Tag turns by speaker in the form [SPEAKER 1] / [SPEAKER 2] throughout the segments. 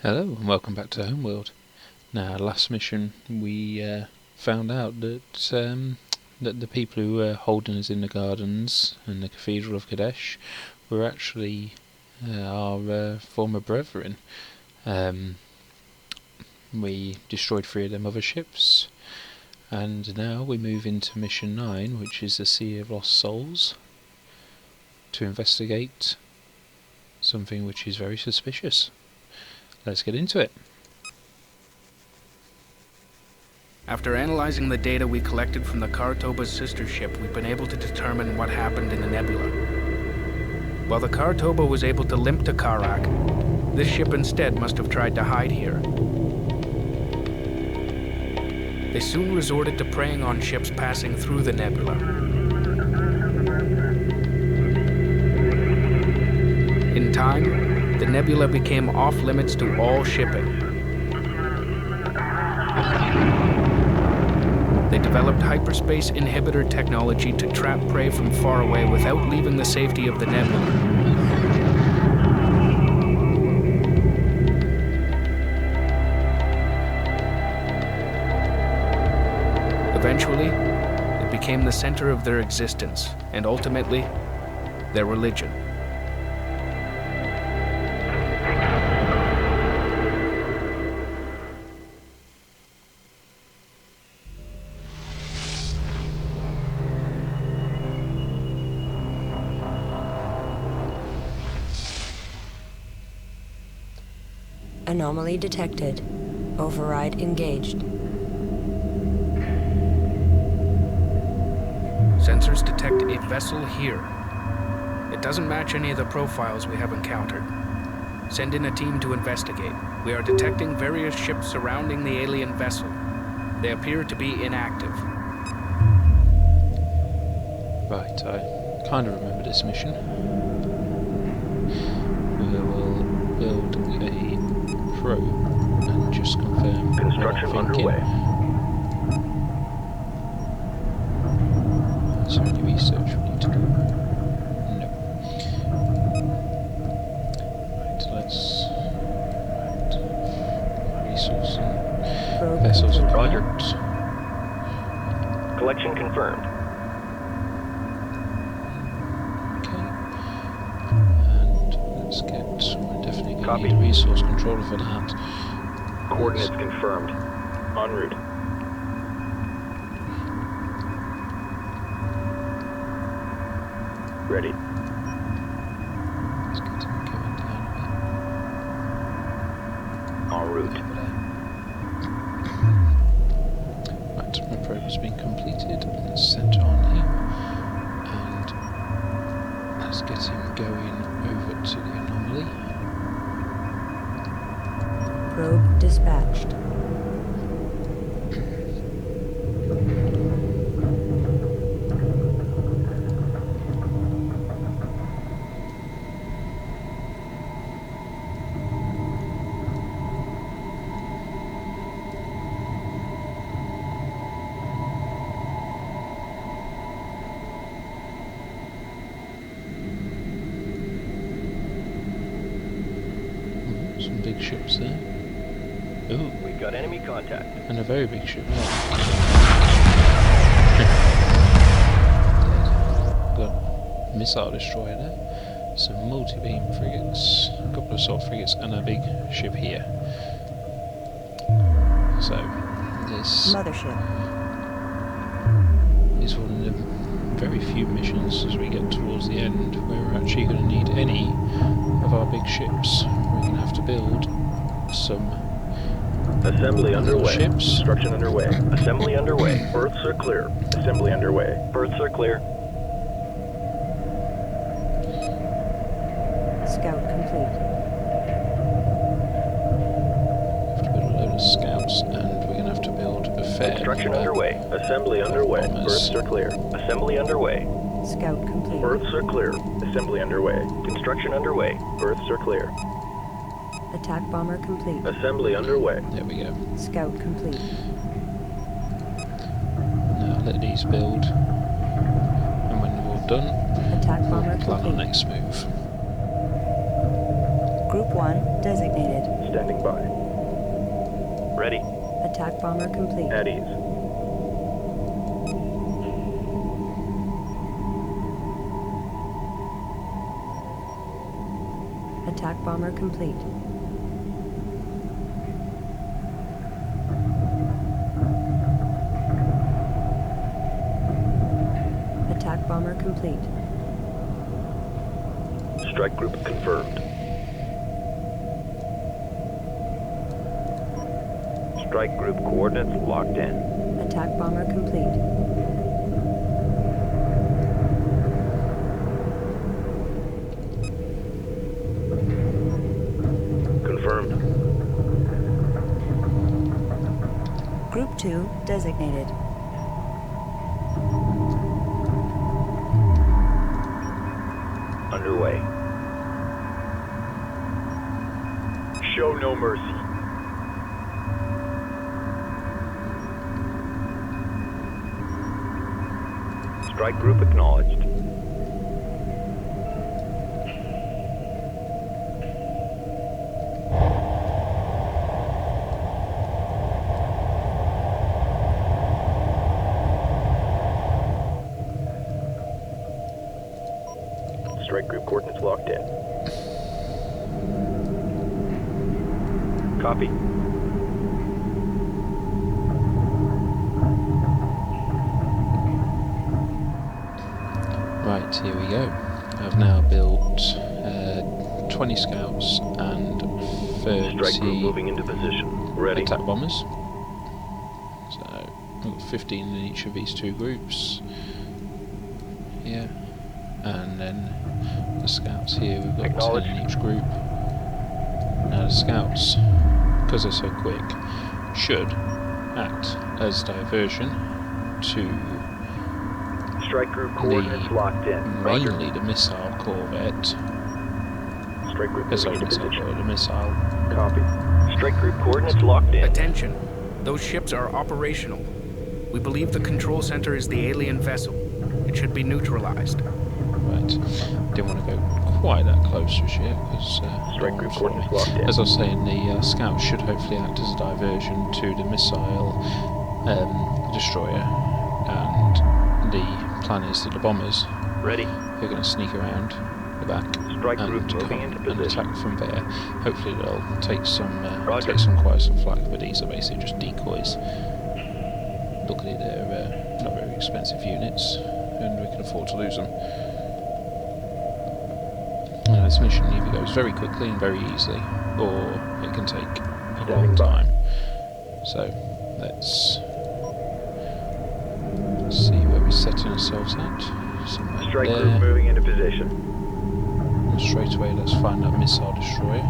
[SPEAKER 1] Hello and welcome back to Homeworld. Now, last mission we found out that that the people who were holding us in the gardens and the Cathedral of Kadesh were actually our former brethren. We destroyed 3 of their motherships, and now we move into mission 9, which is the Sea of Lost Souls, to investigate something which is very suspicious. Let's get into it.
[SPEAKER 2] After analyzing the data we collected from the Karatoba's sister ship, we've been able to determine what happened in the nebula. While the Karatoba was able to limp to Karak, this ship instead must have tried to hide here. They soon resorted to preying on ships passing through the nebula. In time, the nebula became off-limits to all shipping. They developed hyperspace inhibitor technology to trap prey from far away without leaving the safety of the nebula. Eventually, it became the center of their existence, and ultimately, their religion.
[SPEAKER 3] Anomaly detected. Override engaged.
[SPEAKER 2] Sensors detect a vessel here. It doesn't match any of the profiles we have encountered. Send in a team to investigate. We are detecting various ships surrounding the alien vessel. They appear to be inactive.
[SPEAKER 1] Right, I kind of remember this mission. We will build a probe and just confirm
[SPEAKER 4] construction underway.
[SPEAKER 1] Is there any research we need to do? No. Right, let's resource and vessels and
[SPEAKER 4] Roger.
[SPEAKER 1] routes.
[SPEAKER 4] Collection confirmed.
[SPEAKER 1] Okay. And let's get, we're definitely going to
[SPEAKER 4] Copy.
[SPEAKER 1] need a resource controller for that.
[SPEAKER 4] Coordinates confirmed. En route. Ready.
[SPEAKER 1] Let's get him going down
[SPEAKER 4] En
[SPEAKER 1] a
[SPEAKER 4] route.
[SPEAKER 1] bit. Right, my probe has been completed. Let's center on him and let's get him going over to the anomaly.
[SPEAKER 3] Probe dispatched.
[SPEAKER 1] Some big ships there. Ooh,
[SPEAKER 4] We've got enemy contact.
[SPEAKER 1] and a very big ship there. Got a missile destroyer there. Some multi-beam frigates, a couple of assault frigates, and a big ship here. So, this
[SPEAKER 3] Mothership.
[SPEAKER 1] is one of the very few missions as we get towards the end where we're actually going to need any of our big ships. We're going to have to build some
[SPEAKER 4] Assembly
[SPEAKER 1] little
[SPEAKER 4] underway.
[SPEAKER 1] ships.
[SPEAKER 4] Construction underway. Assembly underway. Berths are clear. Assembly underway. Berths are clear.
[SPEAKER 3] Scout complete.
[SPEAKER 1] We have to build a load of scouts, and we're going to have to build a fair
[SPEAKER 4] Construction
[SPEAKER 1] number
[SPEAKER 4] underway. Assembly underway.
[SPEAKER 1] bombers.
[SPEAKER 4] Berths are clear. Assembly underway.
[SPEAKER 3] Scout complete.
[SPEAKER 4] Berths are clear. Assembly underway. Construction underway. Berths are clear.
[SPEAKER 3] Attack bomber complete.
[SPEAKER 4] Assembly underway.
[SPEAKER 1] There we go.
[SPEAKER 3] Scout complete.
[SPEAKER 1] Now let these build, and when they're all done,
[SPEAKER 3] Attack bomber
[SPEAKER 1] we'll plan our
[SPEAKER 3] complete.
[SPEAKER 1] next move.
[SPEAKER 3] Group 1 designated.
[SPEAKER 4] Standing by. Ready.
[SPEAKER 3] Attack bomber complete.
[SPEAKER 4] At ease.
[SPEAKER 3] Attack bomber complete. Attack bomber complete.
[SPEAKER 4] Strike group confirmed. Strike group coordinates locked in.
[SPEAKER 3] Attack bomber complete.
[SPEAKER 4] Confirmed.
[SPEAKER 3] Group 2 designated.
[SPEAKER 4] Underway. Show no mercy. Strike group acknowledged. Strike group coordinates locked in. Copy.
[SPEAKER 1] Right, here we go. I've now built 20 scouts and
[SPEAKER 4] Strike group
[SPEAKER 1] 30
[SPEAKER 4] moving into position. Ready.
[SPEAKER 1] attack bombers. So I've got 15 in each of these two groups. Here. And then the scouts here, we've got 10 in each group. Now the scouts, because they're so quick, should act as diversion to
[SPEAKER 4] Strike group coordinates locked in.
[SPEAKER 1] mainly the missile corvette.
[SPEAKER 4] Strike group
[SPEAKER 1] Sorry,
[SPEAKER 4] moving into
[SPEAKER 1] missile
[SPEAKER 4] position.
[SPEAKER 1] corvette, the missile.
[SPEAKER 4] Copy. Strike group coordinates locked in.
[SPEAKER 2] Attention. Those ships are operational. We believe the control center is the alien vessel. It should be neutralized.
[SPEAKER 1] Right. Didn't want to go quite that close just yet because
[SPEAKER 4] Strike group coordinates locked in.
[SPEAKER 1] as I was saying, the scouts should hopefully act as a diversion to the missile destroyer, and the plan is that the bombers
[SPEAKER 4] Ready.
[SPEAKER 1] are going to sneak around the back
[SPEAKER 4] Strike
[SPEAKER 1] and
[SPEAKER 4] group moving
[SPEAKER 1] come
[SPEAKER 4] into
[SPEAKER 1] and
[SPEAKER 4] position.
[SPEAKER 1] attack from there. Hopefully they'll take some
[SPEAKER 4] Roger.
[SPEAKER 1] quite some flak, but these are basically just decoys. Luckily they're not very expensive units, and we can afford to lose them. This mission either goes very quickly and very easily, or it can take a long time. So let's see where we're setting ourselves at. Somewhere
[SPEAKER 4] Strike
[SPEAKER 1] there.
[SPEAKER 4] group moving into position.
[SPEAKER 1] And straight away, let's find that missile destroyer.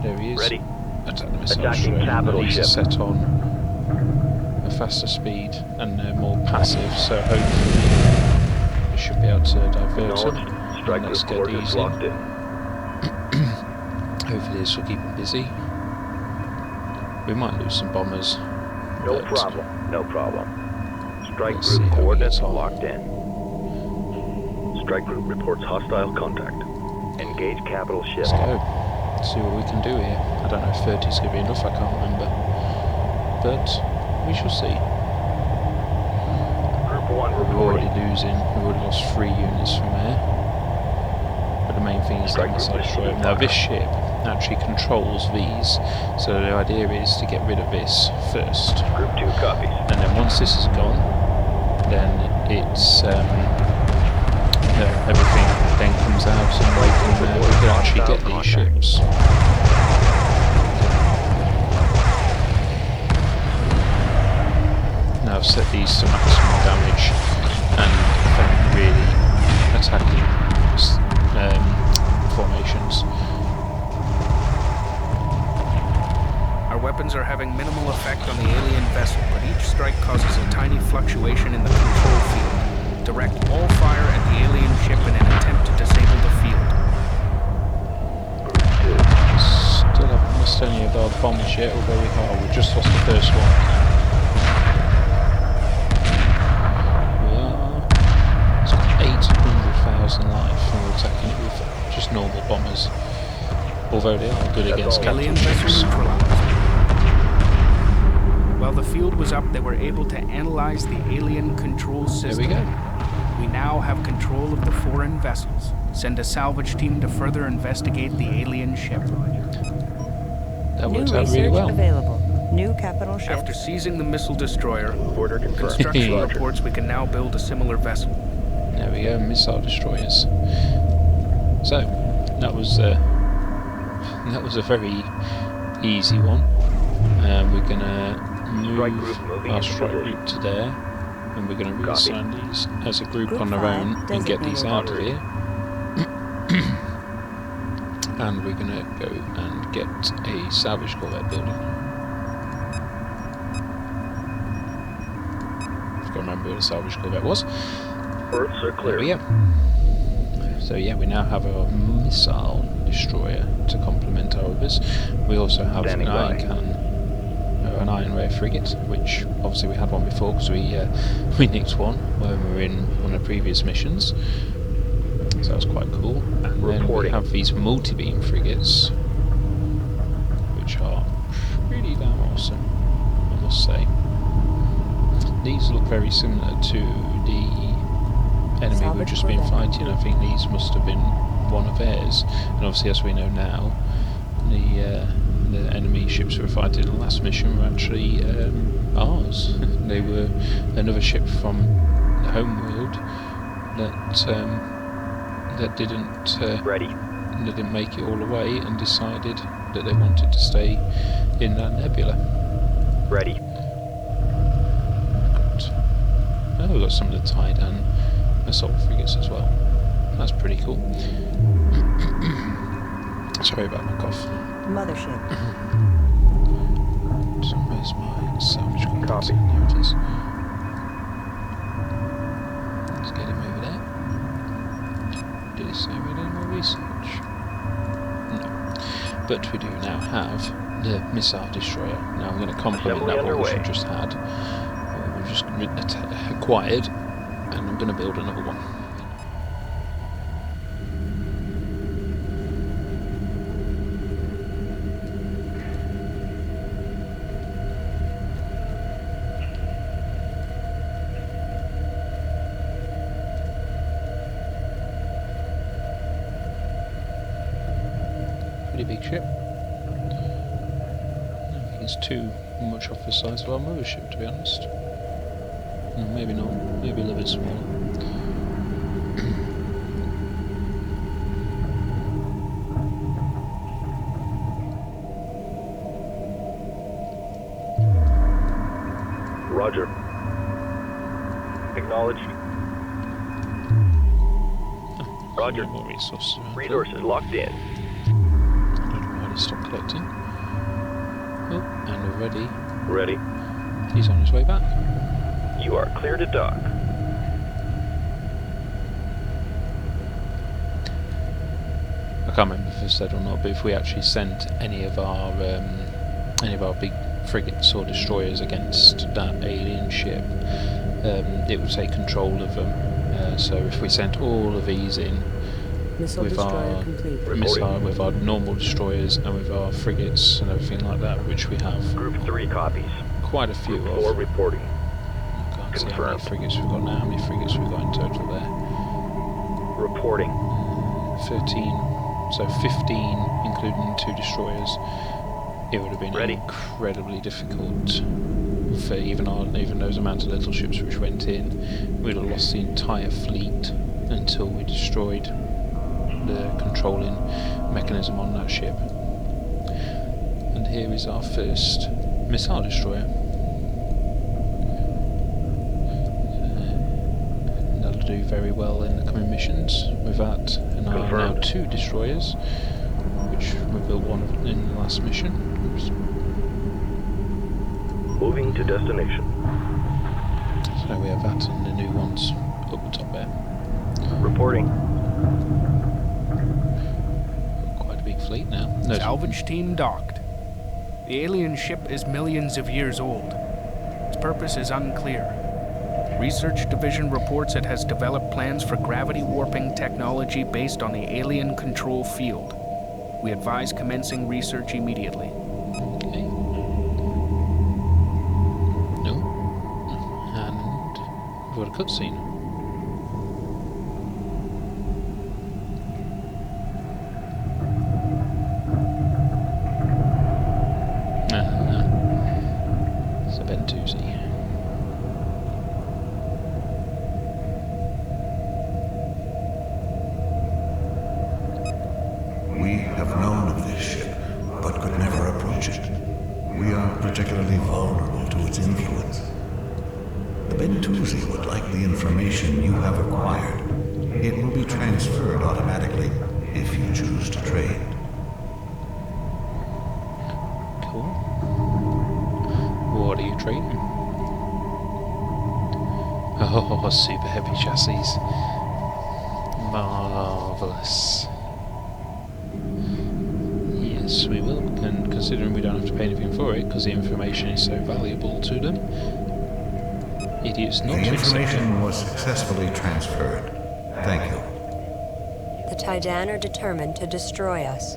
[SPEAKER 1] There he is.
[SPEAKER 4] Ready.
[SPEAKER 1] Attack the missile
[SPEAKER 4] Attacking
[SPEAKER 1] destroyer.
[SPEAKER 4] capital
[SPEAKER 1] These are
[SPEAKER 4] ship.
[SPEAKER 1] set on a faster speed and they're more passive, so hopefully we should be able to divert them.
[SPEAKER 4] Acknowledged. Strike
[SPEAKER 1] Let's
[SPEAKER 4] group
[SPEAKER 1] get
[SPEAKER 4] coordinates
[SPEAKER 1] these in.
[SPEAKER 4] locked in.
[SPEAKER 1] Hopefully this will keep them busy. We might lose some bombers.
[SPEAKER 4] No
[SPEAKER 1] but
[SPEAKER 4] problem. No problem. Strike
[SPEAKER 1] Let's see
[SPEAKER 4] group
[SPEAKER 1] how we
[SPEAKER 4] coordinates
[SPEAKER 1] get on.
[SPEAKER 4] locked in. Strike group reports hostile contact. Engage capital ship.
[SPEAKER 1] Let's go. See what we can do here. I don't know if 30 is going to be enough, I can't remember. But we shall see.
[SPEAKER 4] Group 1
[SPEAKER 1] We're
[SPEAKER 4] reporting.
[SPEAKER 1] already losing. We've already lost 3 units from there. But the main thing is that missile destroyer. Now this ship actually controls these, so the idea is to get rid of this first.
[SPEAKER 4] Group 2 copies.
[SPEAKER 1] And then once this is gone, then it's everything then comes out and we can actually get these ships. Now I've set these to maximum damage and if I'm really attacking formations.
[SPEAKER 2] Our weapons are having minimal effect on the alien vessel, but each strike causes a tiny fluctuation in the control field. Direct all fire at the alien ship in an attempt to disable the field.
[SPEAKER 1] Still haven't missed any of our bombers yet, although we've just lost the first one. It's got 800,000 life and we're attacking it with just normal bombers. although they are good
[SPEAKER 4] That's
[SPEAKER 1] against
[SPEAKER 4] all.
[SPEAKER 2] Alien
[SPEAKER 1] capital
[SPEAKER 2] vessel
[SPEAKER 1] ships.
[SPEAKER 2] neutralized. While the field was up, they were able to analyze the alien control
[SPEAKER 1] There
[SPEAKER 2] system.
[SPEAKER 1] we go.
[SPEAKER 2] We now have control of the foreign vessels. Send a salvage team to further investigate the alien ship.
[SPEAKER 1] That
[SPEAKER 3] New
[SPEAKER 1] worked out
[SPEAKER 3] research
[SPEAKER 1] really well.
[SPEAKER 3] available. New capital ship.
[SPEAKER 2] After seizing the missile destroyer,
[SPEAKER 4] Order confirmed.
[SPEAKER 2] construction
[SPEAKER 4] Roger.
[SPEAKER 2] reports we can now build a similar vessel.
[SPEAKER 1] There we go, missile destroyers. So that was a very easy one. We're gonna
[SPEAKER 4] Strike
[SPEAKER 1] move
[SPEAKER 4] group moving
[SPEAKER 1] our
[SPEAKER 4] into
[SPEAKER 1] strike
[SPEAKER 4] position.
[SPEAKER 1] group to there, and we're gonna
[SPEAKER 4] Copy.
[SPEAKER 1] reassign these as a group
[SPEAKER 3] Group
[SPEAKER 1] on their
[SPEAKER 3] 5
[SPEAKER 1] own and get these
[SPEAKER 3] designated.
[SPEAKER 1] out of here. And we're gonna go and get a salvage corvette building. I've got to remember where the salvage corvette was.
[SPEAKER 4] Berths are
[SPEAKER 1] There
[SPEAKER 4] clear.
[SPEAKER 1] we go. So yeah, we now have a missile destroyer to complement our others. We also have
[SPEAKER 4] Standing
[SPEAKER 1] an iron
[SPEAKER 4] by.
[SPEAKER 1] cannon, an iron ray frigate, which obviously we had one before because we nicked one when we were in one of the previous missions. So that was quite cool. And then we
[SPEAKER 4] Reporting.
[SPEAKER 1] have these multi-beam frigates, which are pretty damn awesome, I must say. These look very similar to the enemy we've
[SPEAKER 3] Salvage
[SPEAKER 1] just been
[SPEAKER 3] corvette.
[SPEAKER 1] fighting. I think these must have been one of theirs. And obviously, as we know now, the enemy ships we were fighting in the last mission were actually ours. They were another ship from the Homeworld that didn't
[SPEAKER 4] Ready.
[SPEAKER 1] that didn't make it all the way and decided that they wanted to stay in that nebula.
[SPEAKER 4] Ready.
[SPEAKER 1] We've got some of the tie-down assault frigates as well. That's pretty cool. Sorry about my cough.
[SPEAKER 3] Mothership.
[SPEAKER 1] So where's my salvage corvette?
[SPEAKER 4] Copy.
[SPEAKER 1] There it is. Let's get him over there. Did it say we did more research? No. But we do now have the missile destroyer. Now I'm going to complement
[SPEAKER 4] Assembly
[SPEAKER 1] that one which we
[SPEAKER 4] underway.
[SPEAKER 1] just had. We've just acquired, and I'm going to build another one. Pretty big ship. I don't think it's too much off the size of our mothership, to be honest. No, maybe not. Maybe a little bit smaller.
[SPEAKER 4] Roger. Acknowledged. Roger.
[SPEAKER 1] More resources around here.
[SPEAKER 4] Resources locked in.
[SPEAKER 1] I don't know why they stopped collecting. Oh, and already
[SPEAKER 4] Ready.
[SPEAKER 1] he's on his way back.
[SPEAKER 4] You are clear to dock.
[SPEAKER 1] I can't remember if I said or not, but if we actually sent any of our big frigates or destroyers against that alien ship, it would take control of them. So if we sent all of these in
[SPEAKER 3] Missile
[SPEAKER 1] with
[SPEAKER 3] destroyer
[SPEAKER 1] our
[SPEAKER 3] complete.
[SPEAKER 1] with our normal destroyers and with our frigates and everything like that, which we have
[SPEAKER 4] Group 3 copies.
[SPEAKER 1] quite a few
[SPEAKER 4] Group 4
[SPEAKER 1] of.
[SPEAKER 4] reporting.
[SPEAKER 1] I can't see how many
[SPEAKER 4] Confirmed.
[SPEAKER 1] frigates we've got now, how many frigates we've got in total there.
[SPEAKER 4] Reporting.
[SPEAKER 1] 13, so 15 including 2 destroyers. It would have been
[SPEAKER 4] Ready.
[SPEAKER 1] incredibly difficult for even those amount of little ships which went in. We'd have lost the entire fleet until we destroyed the controlling mechanism on that ship. And here is our first missile destroyer. That'll do very well in the coming missions with that, and our now
[SPEAKER 4] Confirmed.
[SPEAKER 1] 2 destroyers, which we built one in the last mission. Oops.
[SPEAKER 4] Moving to destination.
[SPEAKER 1] So we have that and the new ones up the top there.
[SPEAKER 4] Reporting.
[SPEAKER 1] Got quite a big fleet now. No,
[SPEAKER 2] Salvage team docked. The alien ship is millions of years old. Its purpose is unclear. Research Division reports it has developed plans for gravity warping technology based on the alien control field. We advise commencing research immediately.
[SPEAKER 1] Okay. No. And we've got a cutscene. It's a Bentusi.
[SPEAKER 5] We have known of this ship, but could never approach it. We are particularly vulnerable to its influence. The Bentusi would like the information you have acquired. It will be transferred automatically if you choose to trade.
[SPEAKER 1] Cool. What are you trading? Oh, super heavy chassis. Marvellous. Yes, we will, and considering we don't have to pay anything for it, because the information is so valuable to them, idiots not
[SPEAKER 5] The
[SPEAKER 1] to accept it.
[SPEAKER 5] information was successfully transferred. Thank you.
[SPEAKER 3] The Taidan are determined to destroy us.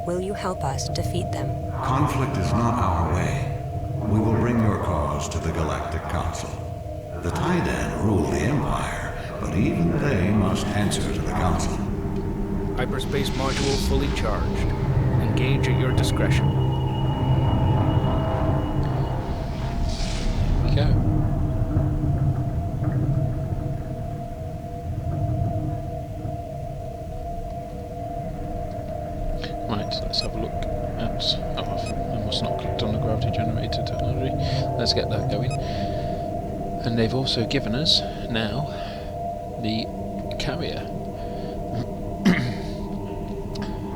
[SPEAKER 3] Will you help us defeat them?
[SPEAKER 5] Conflict is not our way. We will bring your cause to the Galactic Council. The Taidan rule the Empire, but even they must answer to the Council.
[SPEAKER 2] Hyperspace module fully charged. Engage at your discretion.
[SPEAKER 1] Here we go. Right, let's have a look at... Oh, I must not clicked on the gravity generator technology. Let's get that going. And they've also given us, now, the carrier.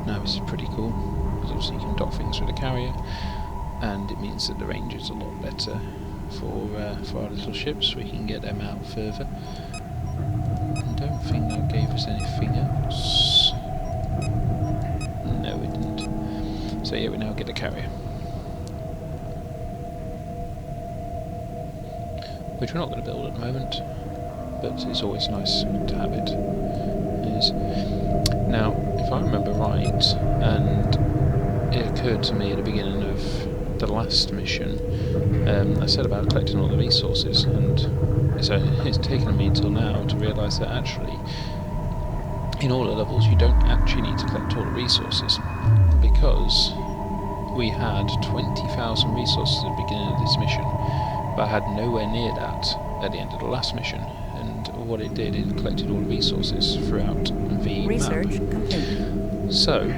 [SPEAKER 1] Now this is pretty cool, because obviously you can dock things with the carrier, and it means that the range is a lot better for our little ships. We can get them out further. I don't think that gave us anything else. No, it didn't. So yeah, we now get the carrier, which we're not going to build at the moment, but it's always nice to have it. Now, if I remember right, and it occurred to me at the beginning of the last mission, I said about collecting all the resources, and it's taken me until now to realise that actually, in all the levels, you don't actually need to collect all the resources, because we had 20,000 resources at the beginning of this mission, but I had nowhere near that at the end of the last mission. And what it did, it collected all the resources throughout the
[SPEAKER 3] Research
[SPEAKER 1] map.
[SPEAKER 3] complete.
[SPEAKER 1] So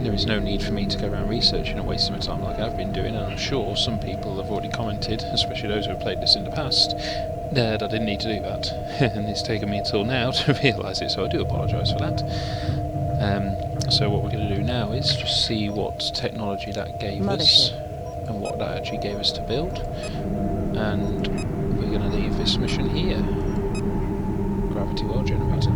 [SPEAKER 1] there is no need for me to go around researching and wasting my time like I've been doing, and I'm sure some people have already commented, especially those who have played this in the past, that I didn't need to do that. And it's taken me until now to realise it, so I do apologise for that. So what we're going to do now is just see what technology that gave us and what that actually gave us to build, and we're going to leave this mission here. Gravity well generator.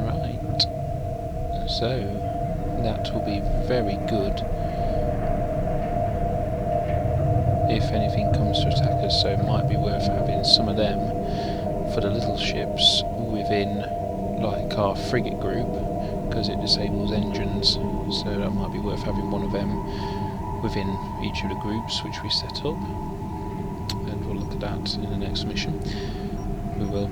[SPEAKER 1] Right, so that will be very good if anything comes to attack us, so it might be worth having some of them for the little ships within like our frigate group, because it disables engines, so that might be worth having one of them within each of the groups which we set up, and we'll look at that in the next mission. We will.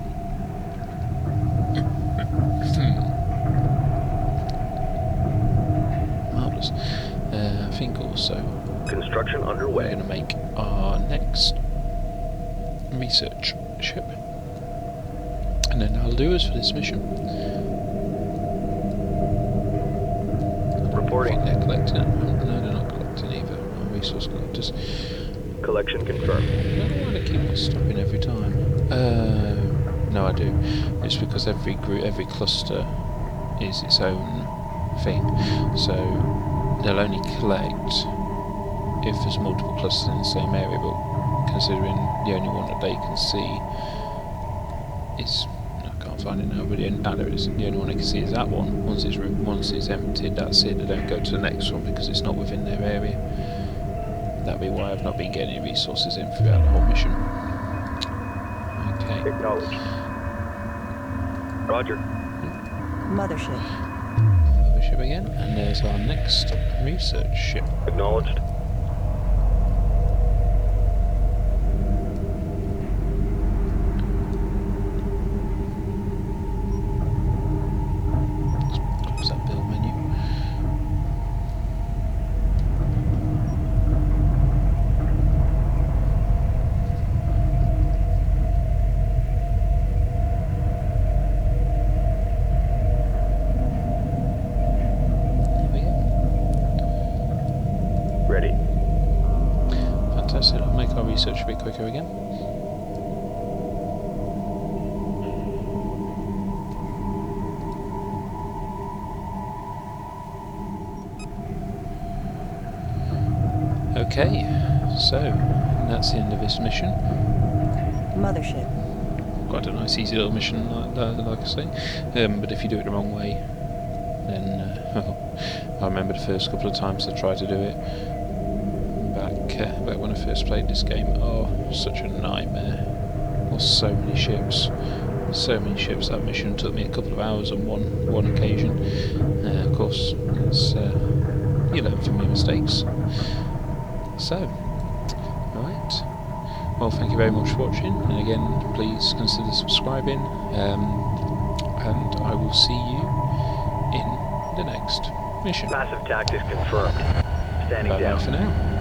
[SPEAKER 1] Marvellous. I think also
[SPEAKER 4] Construction
[SPEAKER 1] we're
[SPEAKER 4] underway.
[SPEAKER 1] going to make our next research ship, and then that'll do us for this mission. I
[SPEAKER 4] Reporting.
[SPEAKER 1] think they're collecting it. No, they're not collecting either. Our resource collectors.
[SPEAKER 4] Collection confirmed.
[SPEAKER 1] I don't know why they keep on stopping every time. No, I do. It's because every group, every cluster is its own thing. So they'll only collect if there's multiple clusters in the same area, but considering the only one that they can see is, I can't find it now, but there it is. The only one they can see is that one. Once it's emptied, that's it. They don't go to the next one because it's not within their area. That'll be why I've not been getting any resources in throughout the whole mission. Okay.
[SPEAKER 4] Acknowledged. Roger.
[SPEAKER 3] Mothership.
[SPEAKER 1] Mothership again, and there's our next research ship.
[SPEAKER 4] Acknowledged.
[SPEAKER 1] Close that build menu.
[SPEAKER 4] Ready.
[SPEAKER 1] Fantastic, I'll make our research a bit quicker again. Okay, so that's the end of this mission.
[SPEAKER 3] Mothership.
[SPEAKER 1] Quite a nice easy little mission, like I say. But if you do it the wrong way, then I remember the first couple of times I tried to do it back when I first played this game. Oh, such a nightmare. Lost so many ships. So many ships. That mission took me a couple of hours on one occasion. Of course, it's, you learn from your mistakes. So, right. Well, thank you very much for watching, and again, please consider subscribing, and I will see you in the next mission.
[SPEAKER 4] Passive tactics confirmed. Standing
[SPEAKER 1] Bye
[SPEAKER 4] down.
[SPEAKER 1] for now.